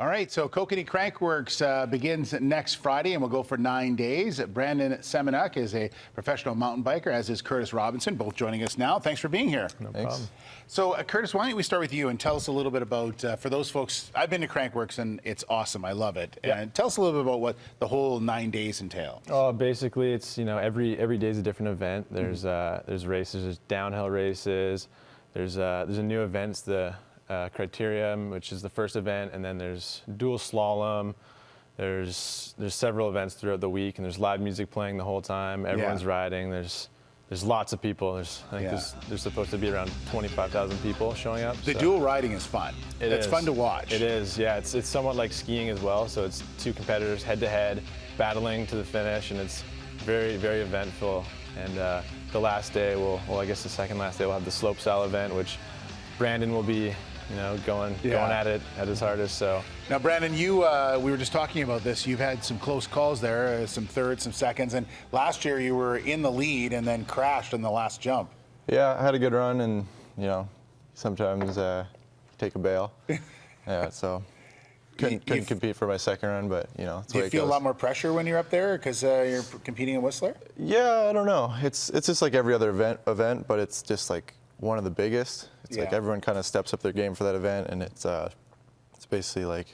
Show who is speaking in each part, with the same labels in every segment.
Speaker 1: All right, so Kokanee Crankworx begins next Friday, and we'll go for 9 days. Brandon Semenuk is a professional mountain biker, as is Curtis Robinson, both joining us now. Thanks for being here.
Speaker 2: No problem.
Speaker 1: So, Curtis, why don't we start with you and tell us a little bit about, for those folks, I've been to Crankworx, and it's awesome. I love it.
Speaker 2: Yeah.
Speaker 1: And tell us a little bit about what the whole 9 days entail.
Speaker 2: Basically, it's, every day is a different event. There's races, there's downhill races. There's a new event, it's the Criterium, which is the first event, and then there's dual slalom. There's several events throughout the week, and there's live music playing the whole time. Everyone's riding. There's lots of people. I think there's supposed to be around 25,000 people showing up.
Speaker 1: The dual riding is fun. It's fun to watch.
Speaker 2: It is, yeah. It's somewhat like skiing as well. So it's two competitors head to head, battling to the finish, and it's very, very eventful. And the last day, I guess the second last day, we'll have the slopestyle event, which Brandon will be going at it at his hardest. So
Speaker 1: now, Brandon, we were just talking about this. You've had some close calls there, some thirds, some seconds, and last year you were in the lead and then crashed in the last jump.
Speaker 3: Yeah, I had a good run, and sometimes take a bail. Yeah, so couldn't compete for my second run, but it's
Speaker 1: do you feel a lot more pressure when you're up there because you're competing in Whistler?
Speaker 3: Yeah, I don't know. It's just like every other event, but it's just like one of the biggest. It's like everyone kind of steps up their game for that event, and it's basically like,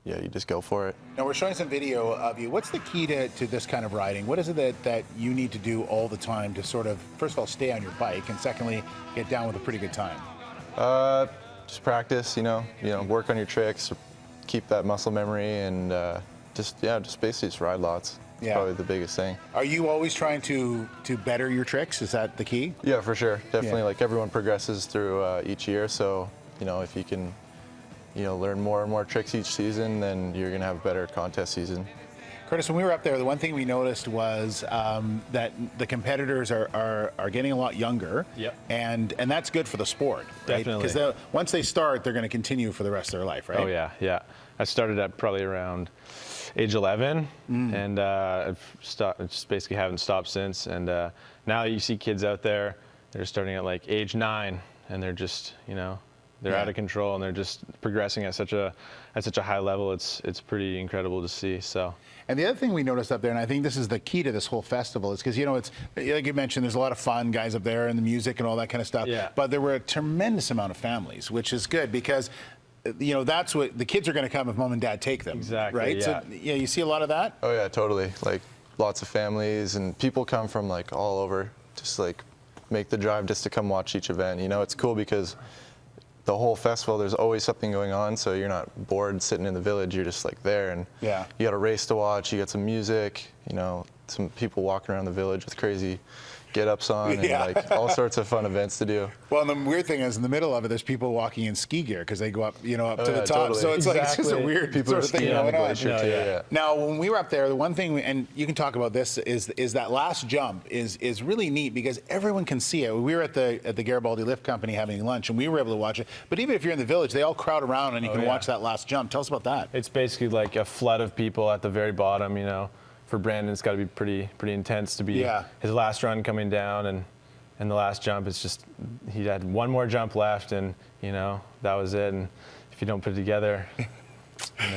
Speaker 3: you just go for it.
Speaker 1: Now we're showing some video of you. What's the key to this kind of riding? What is it that you need to do all the time to sort of, first of all, stay on your bike, and secondly, get down with a pretty good time?
Speaker 3: Just practice, work on your tricks, keep that muscle memory, and just basically just ride lots. It's probably the biggest thing.
Speaker 1: Are you always trying to better your tricks? Is that the key?
Speaker 3: Yeah, for sure. Definitely. Like everyone progresses through each year, so if you can learn more and more tricks each season, then you're gonna have a better contest season.
Speaker 1: Curtis, when we were up there, the one thing we noticed was that the competitors are getting a lot younger.
Speaker 2: Yep.
Speaker 1: And that's good for the sport, right?
Speaker 2: Definitely.
Speaker 1: Because once they start, they're going to continue for the rest of their life, right?
Speaker 2: Oh yeah. I started at probably around age 11, and I've just basically haven't stopped since. And now you see kids out there, they're starting at like age 9, and they're just they're out of control, and they're just progressing at such a high level. It's pretty incredible to see. So.
Speaker 1: And the other thing we noticed up there, and I think this is the key to this whole festival, is because it's like you mentioned, there's a lot of fun guys up there and the music and all that kind of stuff.
Speaker 2: Yeah.
Speaker 1: But there were a tremendous amount of families, which is good because that's what the kids are going to come if mom and dad take them.
Speaker 2: Exactly.
Speaker 1: Right.
Speaker 2: Yeah.
Speaker 1: So you see a lot of that.
Speaker 3: Oh yeah, totally. Like lots of families, and people come from like all over, just like make the drive just to come watch each event. It's cool because the whole festival, there's always something going on, so you're not bored sitting in the village. You're just like there, and you got a race to watch. You got some music, some people walking around the village with crazy get-ups on, and like all sorts of fun events to do.
Speaker 1: Well, and the weird thing is, in the middle of it, there's people walking in ski gear because they go up, up to the top.
Speaker 3: Totally.
Speaker 1: So it's like it's just a weird
Speaker 3: people
Speaker 1: sort of thing going on.
Speaker 3: Yeah.
Speaker 1: Now, when we were up there, the one thing, and you can talk about this, is that last jump is really neat because everyone can see it. We were at the Garibaldi Lift Company having lunch, and we were able to watch it. But even if you're in the village, they all crowd around, and you can watch that last jump. Tell us about that.
Speaker 2: It's basically like a flood of people at the very bottom. For Brandon, it's got to be pretty intense to be his last run coming down, and the last jump, it's just, he had one more jump left, and that was it. And if you don't put it together,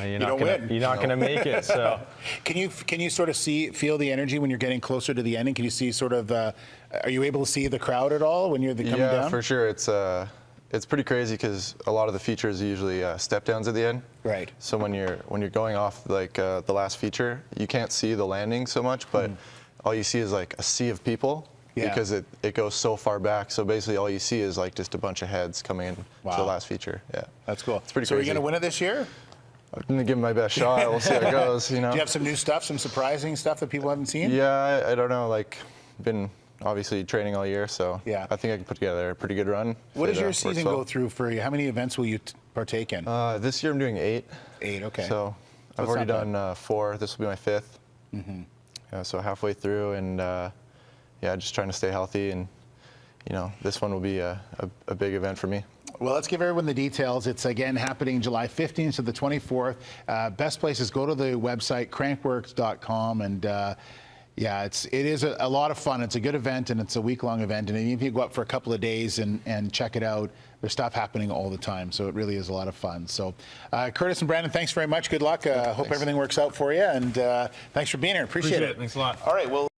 Speaker 2: you're not gonna make it. So
Speaker 1: can you sort of feel the energy when you're getting closer to the ending? Can you see sort of are you able to see the crowd at all when you're coming down?
Speaker 3: Yeah, for sure. It's pretty crazy because a lot of the features are usually step downs at the end.
Speaker 1: Right.
Speaker 3: So when you're going off like the last feature, you can't see the landing so much, but all you see is like a sea of people. Yeah. Because it goes so far back. So basically all you see is like just a bunch of heads coming in to the last feature. Yeah.
Speaker 1: That's cool.
Speaker 3: It's pretty
Speaker 1: crazy. So are you going to win it this year?
Speaker 3: I'm going to give it my best shot. We'll see how it goes,
Speaker 1: Do you have some new stuff, some surprising stuff that people haven't seen?
Speaker 3: Yeah, I don't know. Like, been obviously training all year, so I think I can put together a pretty good run.
Speaker 1: What does your season go through for you? How many events will you partake in?
Speaker 3: This year I'm doing 8.
Speaker 1: 8, okay.
Speaker 3: So I've already done 4. This will be my 5th. Yeah, so halfway through, and just trying to stay healthy, and this one will be a big event for me.
Speaker 1: Well, let's give everyone the details. It's again happening July 15th to the 24th. Best place is go to the website crankworx.com, and Yeah, it is a lot of fun. It's a good event, and it's a week-long event. And even if you go up for a couple of days and check it out, there's stuff happening all the time. So it really is a lot of fun. So Curtis and Brandon, thanks very much. Good luck. Hope everything works out for you. And thanks for being here. Appreciate it.
Speaker 4: Thanks a lot.
Speaker 1: All right, well.